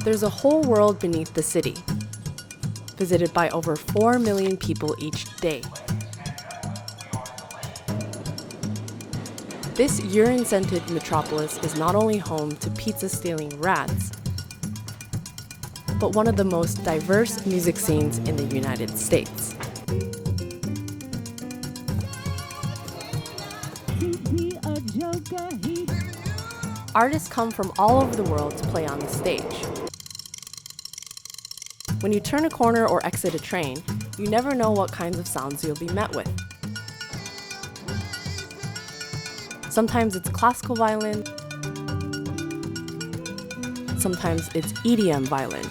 There's a whole world beneath the city, visited by over 4 million people each day. This urine-scented metropolis is not only home to pizza-stealing rats, but one of the most diverse music scenes in the United States. Artists come from all over the world to play on the stage. When you turn a corner or exit a train, you never know what kinds of sounds you'll be met with. Sometimes it's classical violin, sometimes it's EDM violin.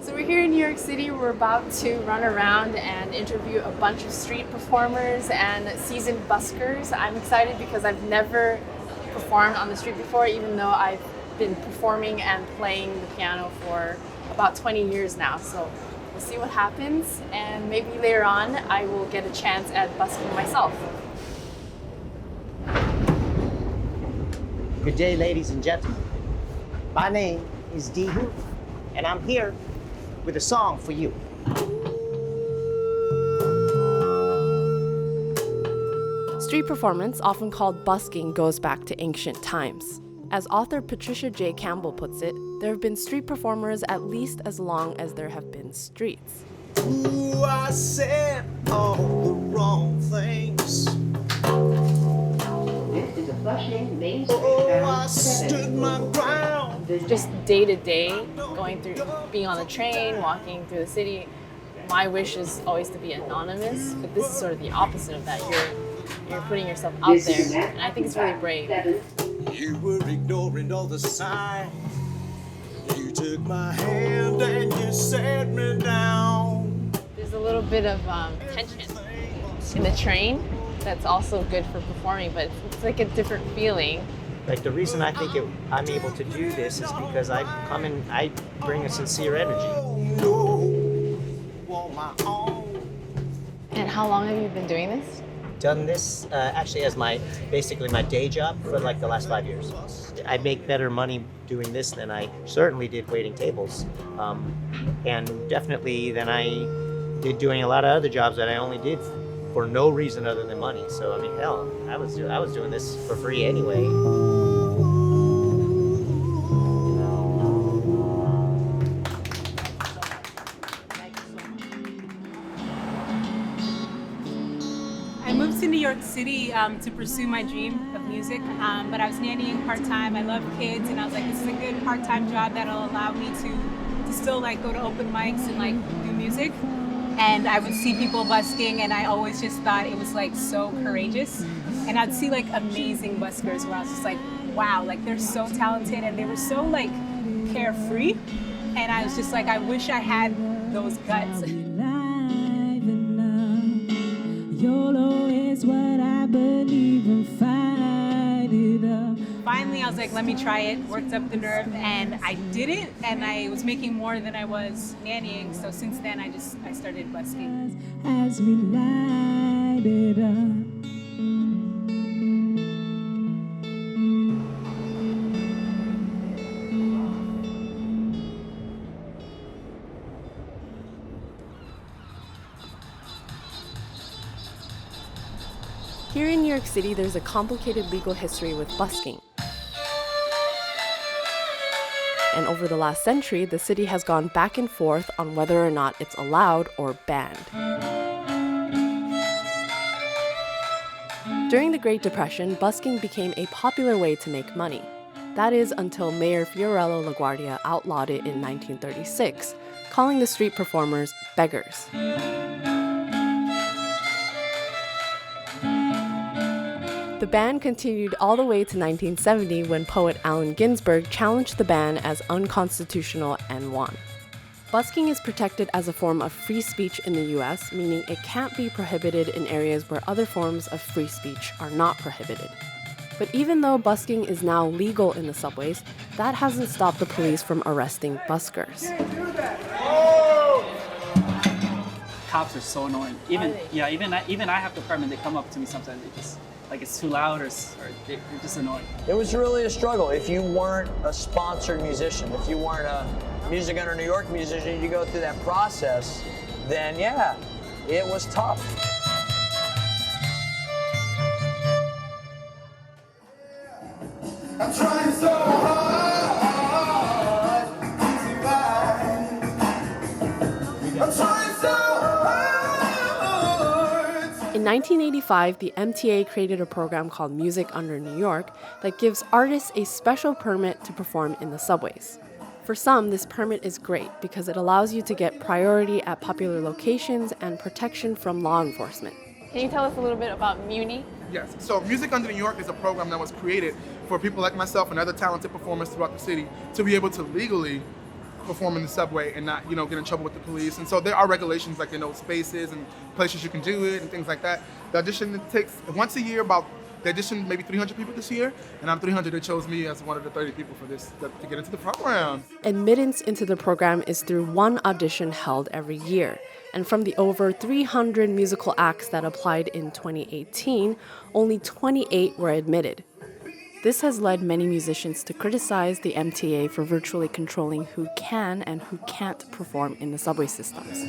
So we're here in New York City. We're about to run around and interview a bunch of street performers and seasoned buskers. I'm excited because I've never performed on the street before, even though I've been performing and playing the piano for about 20 years now. So we'll see what happens, and maybe later on I will get a chance at busking myself. Good day, ladies and gentlemen. My name is Dee Hu, and I'm here with a song for you. Street performance, often called busking, goes back to ancient times. As author Patricia J. Campbell puts it, there have been street performers at least as long as there have been streets. Ooh, I said all the wrong things. This is a Flushing Main Street I stood my ground. Just day to day, going through, being on the train, walking through the city, my wish is always to be anonymous, but this is sort of the opposite of that. You're putting yourself out there, and I think it's really brave. You were ignoring all the signs. You took my hand and you set me down. There's a little bit of tension in the train that's also good for performing, but it's like a different feeling. Like, the reason I think I'm able to do this is because I come and I bring a sincere energy. And how long have you been doing this? Done this actually as basically my day job for like the last 5 years. I make better money doing this than I certainly did waiting tables, and definitely than I did doing a lot of other jobs that I only did for no reason other than money. So I mean, hell, I was doing this for free anyway. I moved to New York City to pursue my dream of music, but I was nannying part-time. I love kids, and I was like, this is a good part-time job that'll allow me to still like go to open mics and like do music. And I would see people busking, and I always just thought it was like so courageous. And I'd see like amazing buskers where I was just like, wow, like they're so talented and they were so like carefree. And I was just like, I wish I had those guts. YOLO is what I believe in, fight it up. Finally, I was like, let me try it, worked up the nerve, and I did it, and I was making more than I was nannying, so since then I started busking. As we light it up. Here in New York City, there's a complicated legal history with busking. And over the last century, the city has gone back and forth on whether or not it's allowed or banned. During the Great Depression, busking became a popular way to make money. That is until Mayor Fiorello LaGuardia outlawed it in 1936, calling the street performers beggars. The ban continued all the way to 1970 when poet Allen Ginsberg challenged the ban as unconstitutional and won. Busking is protected as a form of free speech in the US, meaning it can't be prohibited in areas where other forms of free speech are not prohibited. But even though busking is now legal in the subways, that hasn't stopped the police from arresting buskers. cops are so annoying. Even I have the permit. They come up to me sometimes. They just like it's too loud or they're just annoying. It was really a struggle. If you weren't a sponsored musician, if you weren't a Music Under New York musician, you go through that process, then yeah, it was tough. I'm trying so hard, easy ride. I'm trying so hard. In 1985, the MTA created a program called Music Under New York that gives artists a special permit to perform in the subways. For some, this permit is great because it allows you to get priority at popular locations and protection from law enforcement. Can you tell us a little bit about MUNI? Yes, so Music Under New York is a program that was created for people like myself and other talented performers throughout the city to be able to legally perform in the subway and not, get in trouble with the police. And so there are regulations like, spaces and places you can do it and things like that. The audition takes once a year they auditioned maybe 300 people this year, and out of 300, they chose me as one of the 30 people for this to get into the program. Admittance into the program is through one audition held every year. And from the over 300 musical acts that applied in 2018, only 28 were admitted. This has led many musicians to criticize the MTA for virtually controlling who can and who can't perform in the subway systems.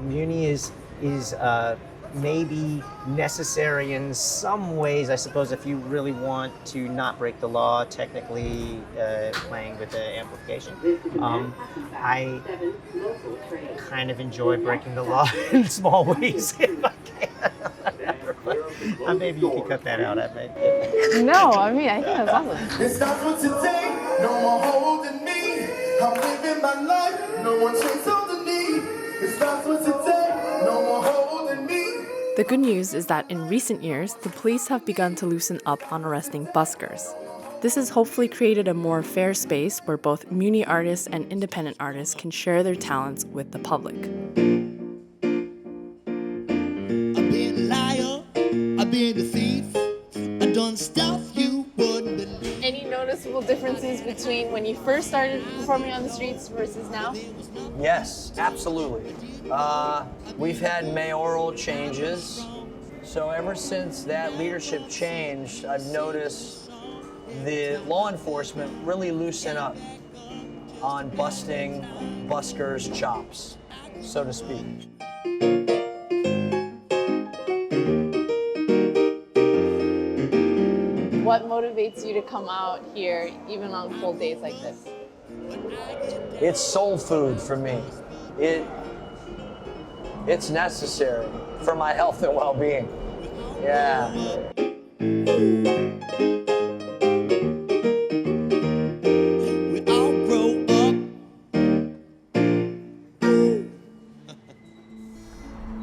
Muni is maybe necessary in some ways, I suppose, if you really want to not break the law, technically playing with the amplification. I kind of enjoy breaking the law in small ways if I can. Maybe you can cut that out. I No, I think that's awesome. It starts with today, no more holding me. I'm living my life, no one chains holding me. It starts with today, no more holding me. The good news is that in recent years, the police have begun to loosen up on arresting buskers. This has hopefully created a more fair space where both Muni artists and independent artists can share their talents with the public. I've been a liar, I've been a thief, I've done stuff you wouldn't believe. Any noticeable differences between when you first started performing on the streets versus now? Yes, absolutely. We've had mayoral changes. So ever since that leadership changed, I've noticed the law enforcement really loosen up on busting buskers' chops, so to speak. What motivates you to come out here even on cold days like this? It's soul food for me. It's necessary for my health and well-being. Yeah. We all grow up.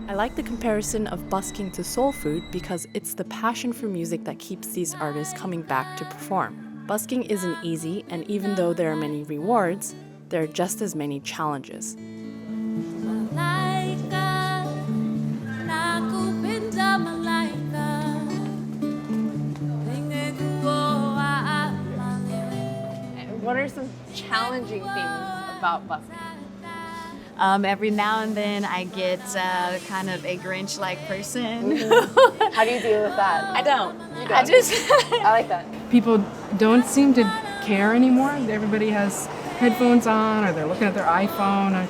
I like the comparison of busking to soul food because it's the passion for music that keeps these artists coming back to perform. Busking isn't easy, and even though there are many rewards, there are just as many challenges. What are some challenging things about busking? Every now and then I get kind of a Grinch-like person. How do you deal with that? I don't. You don't. I just... I like that. People don't seem to care anymore. Everybody has headphones on, or they're looking at their iPhone.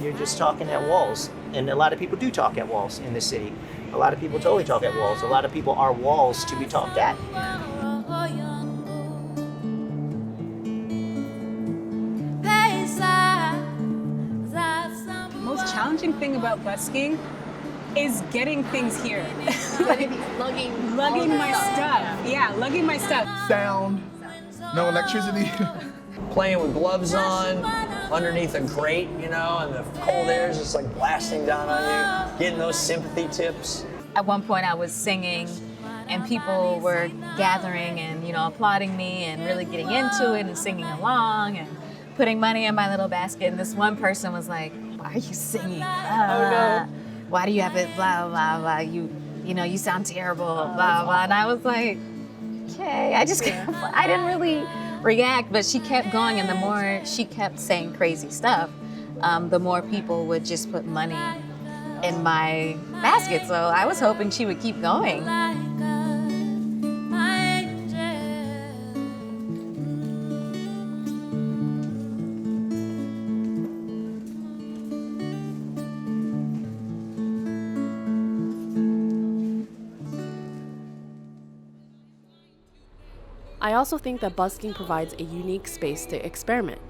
You're just talking at walls. And a lot of people do talk at walls in this city. A lot of people totally talk at walls. A lot of people are walls to be talked at. The most challenging thing about busking is getting things here. Lugging my stuff. Yeah, lugging my stuff. Sound, no electricity. Playing with gloves on, underneath a grate, and the cold air is just like blasting down on you, getting those sympathy tips. At one point I was singing and people were gathering and, applauding me and really getting into it and singing along and putting money in my little basket. And this one person was like, "Why are you singing? Why do you have it, blah, blah, blah, you sound terrible, blah, blah." And I was like, okay, I didn't really react, but she kept going, and the more she kept saying crazy stuff, the more people would just put money in my basket. So I was hoping she would keep going. I also think that busking provides a unique space to experiment.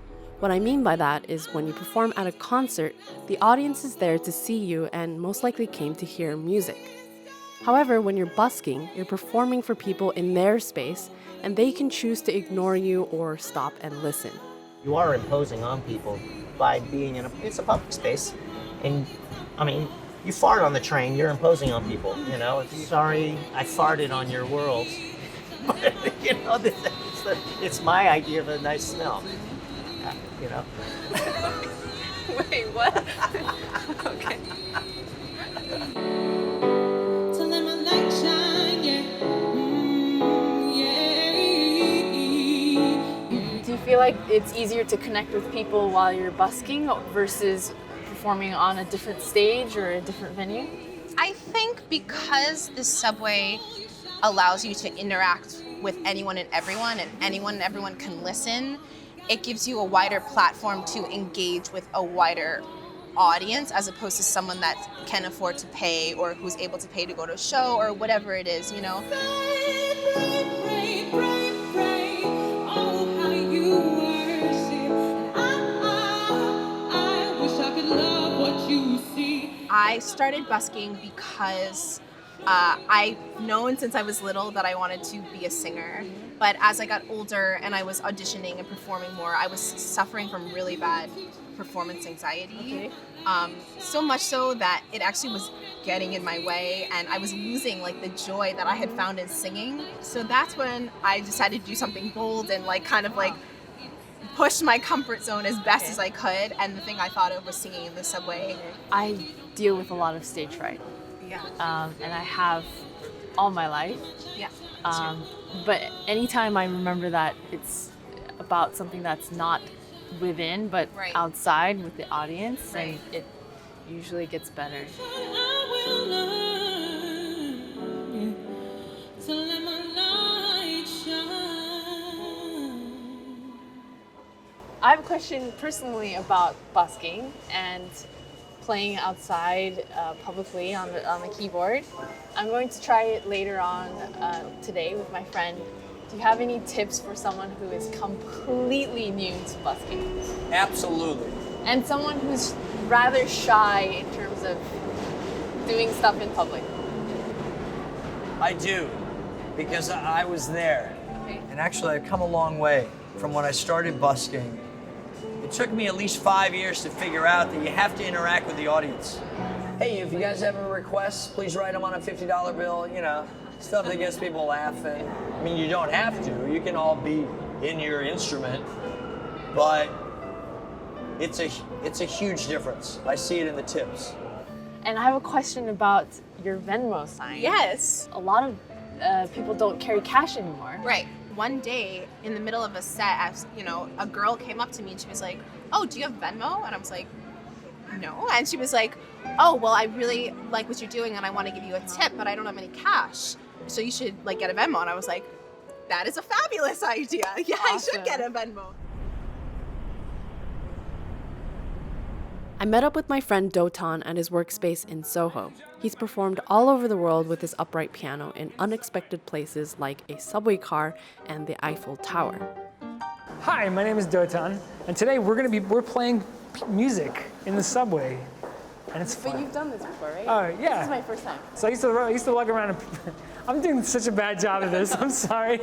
What I mean by that is when you perform at a concert, the audience is there to see you and most likely came to hear music. However, when you're busking, you're performing for people in their space and they can choose to ignore you or stop and listen. You are imposing on people by being it's a public space. And I mean, you fart on the train, you're imposing on people, you know. Sorry, I farted on your world. But, you know, it's my idea of a nice smell, you know. Wait, what? Okay. Do you feel like it's easier to connect with people while you're busking versus performing on a different stage or a different venue? I think because the subway allows you to interact with anyone and everyone can listen, it gives you a wider platform to engage with a wider audience as opposed to someone that can afford to pay or who's able to pay to go to a show or whatever it is, you know? I started busking because I've known since I was little that I wanted to be a singer, but as I got older and I was auditioning and performing more, I was suffering from really bad performance anxiety. So much so that it actually was getting in my way and I was losing like the joy that I had found in singing. So that's when I decided to do something bold and like kind of like push my comfort zone as best as I could, and the thing I thought of was singing in the subway. I deal with a lot of stage fright. Yeah. And I have all my life. Yeah. But anytime I remember that it's about something that's not within, but outside with the audience, and it usually gets better. I have a question personally about busking and playing outside publicly on the keyboard. I'm going to try it later on today with my friend. Do you have any tips for someone who is completely new to busking? Absolutely. And someone who's rather shy in terms of doing stuff in public? I do, because I was there. Okay. And actually I've come a long way from when I started busking. It took me at least 5 years to figure out that you have to interact with the audience. Hey, if you guys have a request, please write them on a $50 bill, you know, stuff that gets people laughing. I mean, you don't have to. You can all be in your instrument, but it's a huge difference. I see it in the tips. And I have a question about your Venmo sign. Yes. A lot of people don't carry cash anymore. Right. One day in the middle of a set, a girl came up to me and she was like, "Oh, do you have Venmo?" And I was like, "No." And she was like, "Oh, well, I really like what you're doing and I want to give you a tip, but I don't have any cash. So you should like get a Venmo." And I was like, "That is a fabulous idea. Yeah, awesome. I should get a Venmo." I met up with my friend Dotan at his workspace in Soho. He's performed all over the world with his upright piano in unexpected places like a subway car and the Eiffel Tower. Hi, my name is Dotan, and today we're playing music in the subway, and it's fun. But you've done this before, right? Oh yeah. This is my first time. So I used to walk around. I'm doing such a bad job of this. I'm sorry.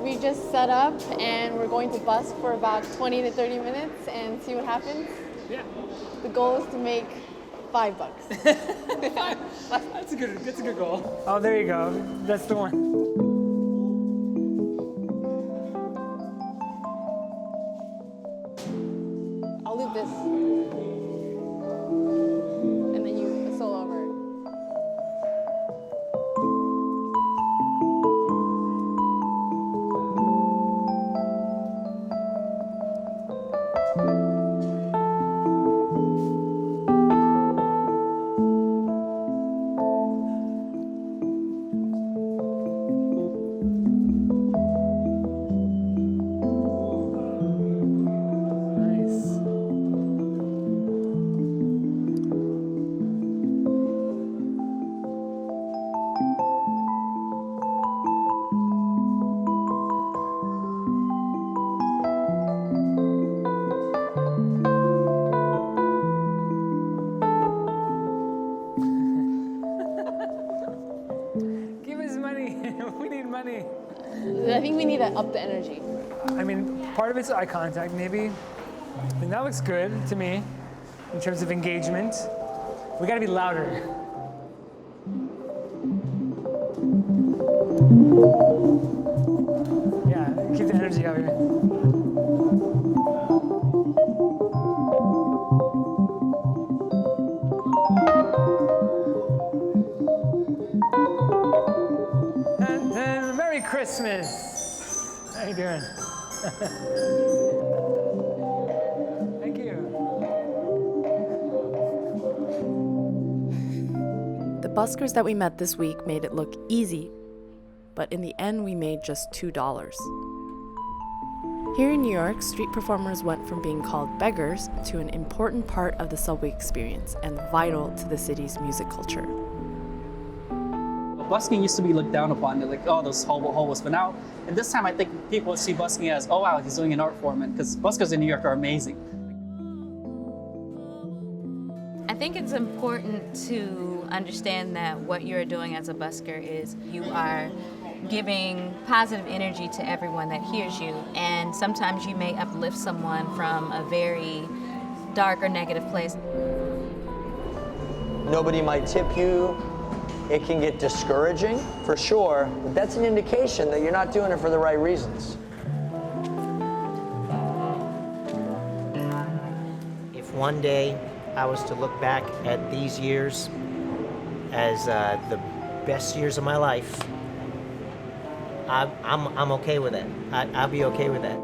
We just set up and we're going to busk for about 20 to 30 minutes and see what happens. Yeah. The goal is to make $5. That's a good goal. Oh, there you go. That's the one. I'll loop this. And then you solo over. we need to up the energy? I mean, part of it's eye contact, maybe. And that looks good to me in terms of engagement. We gotta be louder. Yeah, keep the energy up here. And then Merry Christmas. How you doing? Thank you. The buskers that we met this week made it look easy, but in the end we made just $2. Here in New York, street performers went from being called beggars to an important part of the subway experience and vital to the city's music culture. Busking used to be looked down upon, they're like, oh, those hobos. But now, and this time I think people see busking as, oh wow, he's doing an art form, because buskers in New York are amazing. I think it's important to understand that what you're doing as a busker is you are giving positive energy to everyone that hears you, and sometimes you may uplift someone from a very dark or negative place. Nobody might tip you. It can get discouraging, for sure, but that's an indication that you're not doing it for the right reasons. If one day I was to look back at these years as the best years of my life, I'm okay with it. I'll be okay with that.